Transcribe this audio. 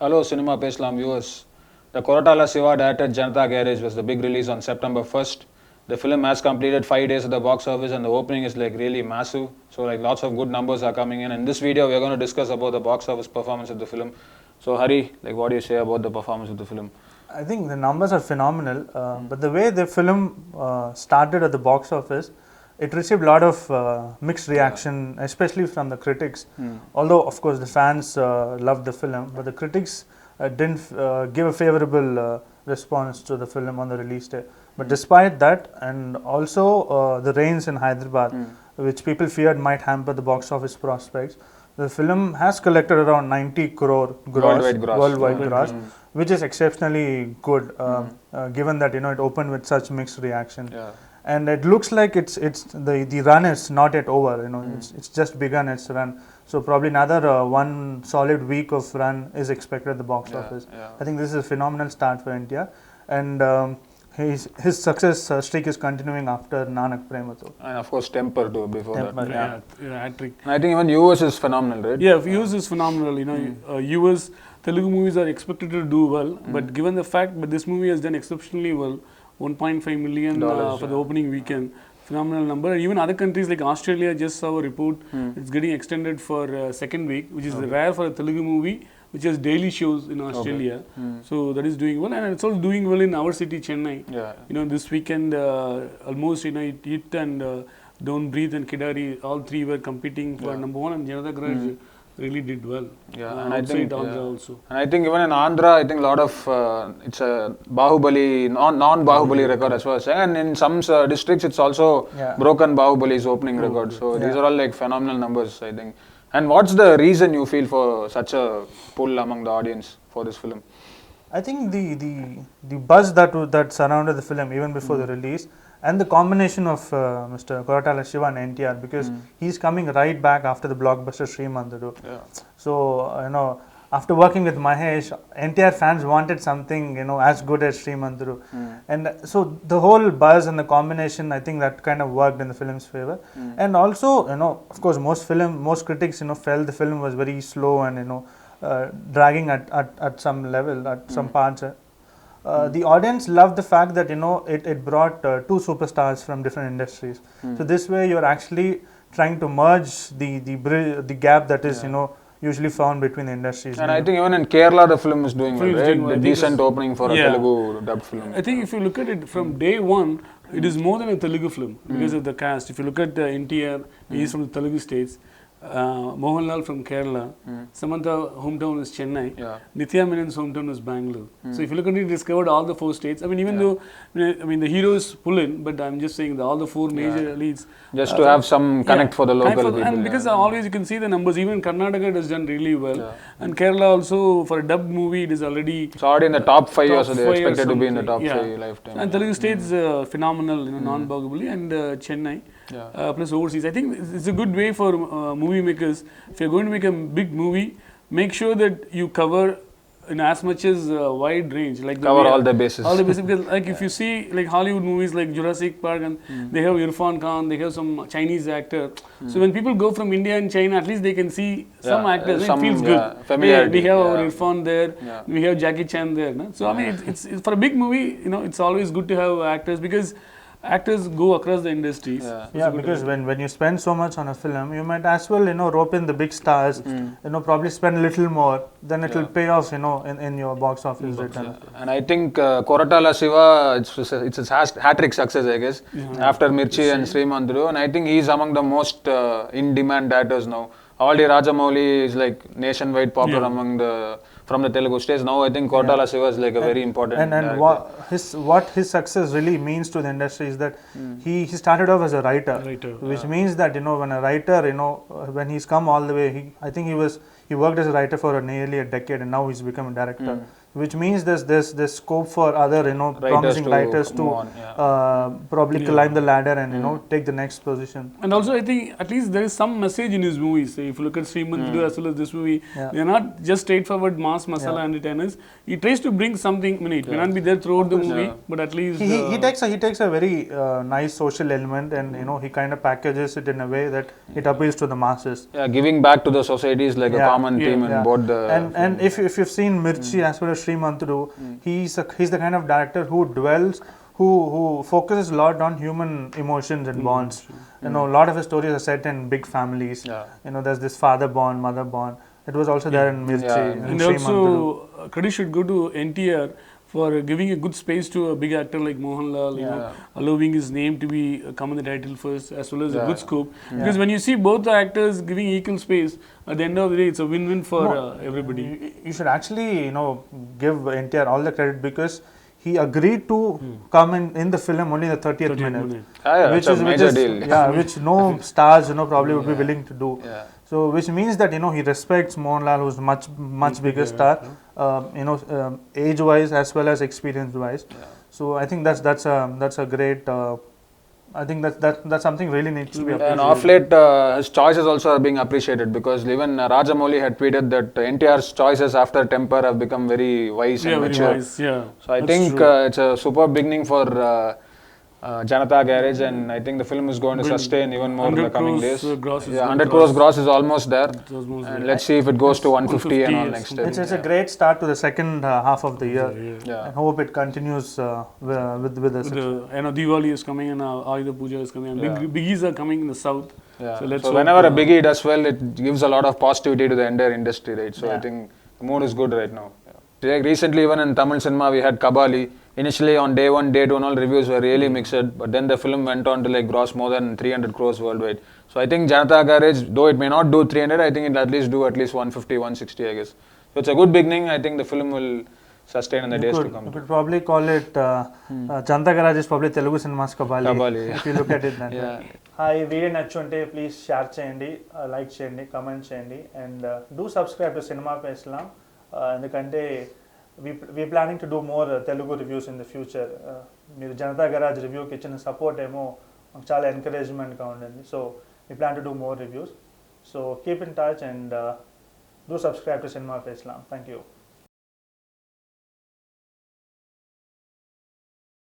Hello, Cinema Pesalam viewers. The Koratala Siva directed Janatha Garage was the big release on September 1st. The film has completed 5 days at the box office and the opening is like really massive. So like lots of good numbers are coming in. In this video, we are going to discuss about the box office performance of the film. So Hari, like what do you say about the performance of the film? I think the numbers are phenomenal, but the way the film started at the box office, it received a lot of mixed reaction, especially from the critics. Although, of course, the fans loved the film, but the critics didn't give a favorable response to the film on the release day. But despite that, and also the rains in Hyderabad, which people feared might hamper the box office prospects, the film has collected around 90 crore worldwide gross, which is exceptionally good, given that it opened with such mixed reaction. And it looks like it's the run is not yet over. It's just begun its run. So probably another one solid week of run is expected at the box office. I think this is a phenomenal start for India, and his success streak is continuing after Nanak Prem. And of course Temper too before that. Hat-trick. And I think even US is phenomenal, right? Yeah, US is phenomenal. US Telugu movies are expected to do well, but given the fact that this movie has done exceptionally well, 1.5 million for the opening weekend, phenomenal number. And even other countries like Australia just saw a report, it's getting extended for second week, which is rare for a Telugu movie which has daily shows in Australia. So that is doing well, and it's also doing well in our city, Chennai. This weekend almost it hit and Don't Breathe and Kidari, all three were competing for number one, and Janatha Garage really did well. And I think also. And I think even in Andhra, I think a lot of it's a Bahubali, non-Bahubali record as well. And in some districts, it's also broken Bahubali's opening record. So these are all like phenomenal numbers, I think. And what's the reason you feel for such a pull among the audience for this film? I think the buzz that surrounded the film even before the release, and the combination of Mr. Koratala Siva and NTR, because he's coming right back after the blockbuster Srimanthuru. So after working with Mahesh, NTR fans wanted something as good as Srimanthuru, and so the whole buzz and the combination, I think that kind of worked in the film's favor. And also of course most critics felt the film was very slow and dragging at some level, at some parts. The audience loved the fact that it brought two superstars from different industries. So this way you're actually trying to merge the gap that is usually found between the industries. And I think even in Kerala the film is doing well, right? The decent opening for a Telugu dubbed film. I think if you look at it from day one, it is more than a Telugu film because of the cast. If you look at NTR, he is from the Telugu states. Mohanlal from Kerala, Samantha hometown is Chennai, Nithya Menon's hometown is Bangalore. So if you look at it, it discovered all the four states. I mean, even though the heroes pull in, but I'm just saying that all the four major leads. Just to have some connect for the local people. And because always you can see the numbers, even Karnataka has done really well. And Kerala also, for a dubbed movie, it is already... It's already in the top 5 years, so they're expected to be in the top 5 lifetime. And Telugu states phenomenal, non-Bahubali, and Chennai. Plus overseas. I think it's a good way for movie makers. If you're going to make a big movie, make sure that you cover in as much as wide range, like cover all the bases. All the bases, because like if you see like Hollywood movies like Jurassic Park, and they have Irfan Khan, they have some Chinese actor. So when people go from India and China, at least they can see some actors. It feels good. We have our Irfan there. We have Jackie Chan there. No? So I mean, it's for a big movie. It's always good to have actors, because actors go across the industries. Because when you spend so much on a film, you might as well rope in the big stars. Probably spend a little more, then it will pay off in your box office return. And I think Koratala Siva, it's a hat-trick success, I guess, after Mirchi and Srimanthuru, and I think he's among the most in-demand directors now. Already Rajamouli is like nationwide popular from the Telugu states. Now I think Koratala Siva is like a very important and what his success really means to the industry is that he started off as a writer, which means that when a writer when he's come all the way, I think he worked as a writer for nearly a decade, and now he's become a director. which means there's scope for other promising writers to move on, probably climb the ladder and take the next position. And also, I think at least there is some message in his movies. Say, if you look at Srimanth Video as well as this movie, they are not just straightforward mass masala entertainers. He tries to bring something. I mean, it may not be there throughout the movie, but at least He takes a very nice social element, and he kind of packages it in a way that it appeals to the masses. Yeah, giving back to the society is like a common theme in both the and if you've seen Mirchi as well as Srimantudu, he's the kind of director who dwells, who focuses a lot on human emotions and bonds. A lot of his stories are set in big families. There's this father bond, mother bond. It was also there in Mirchi. And also credit should go to NTR for giving a good space to a big actor like Mohanlal, allowing his name to be come in the title first, as well as a good scope. Because when you see both the actors giving equal space, at the end of the day, it's a win-win for everybody. You should actually, give NTR all the credit, because he agreed to come in the film only in the 30th minute. Which is a major deal. Which no stars, probably would be willing to do. So, which means that he respects Mohanlal, who's much bigger star, age-wise as well as experience-wise. So, I think that's a great. I think that's something really needs to be appreciated. And off late, his choices also are being appreciated, because even Rajamouli had tweeted that NTR's choices after Temper have become very wise and mature. So I think it's a superb beginning for Janatha Garage, and I think the film is going to sustain even more in the coming days. 100 crores gross is almost there, and let's see if it goes to 150 and all next year. It's a great start to the second half of the year. I hope it continues with the success. Diwali is coming, and Ayudha Puja is coming, and biggies are coming in the south. So whenever a biggie does well, it gives a lot of positivity to the entire industry, right? So I think the mood is good right now. Recently, even in Tamil cinema, we had Kabali. Initially on day 1, day 2 and all, reviews were really mixed, but then the film went on to gross more than 300 crores worldwide. So I think Janatha Garage, though it may not do 300, I think it'll at least do at least 150, 160, I guess. So it's a good beginning. I think the film will sustain in the days to come. You could probably call it Janatha Garage is probably Telugu cinema's Kabali. If you look at it that way. Hi, video nachunte please share cheyandi, like cheyandi, comment cheyandi, and do subscribe to Cinema Pesalam. ఎందుకంటే we planning to do more Telugu reviews in the future. మీరు Janata garage రివ్యూకి ఇచ్చిన support ఏమో మాకు చాలా ఎంకరేజ్మెంట్గా ఉండింది. So we plan to do more reviews. So keep in touch and do subscribe to Cinema Pesalam. Thank you.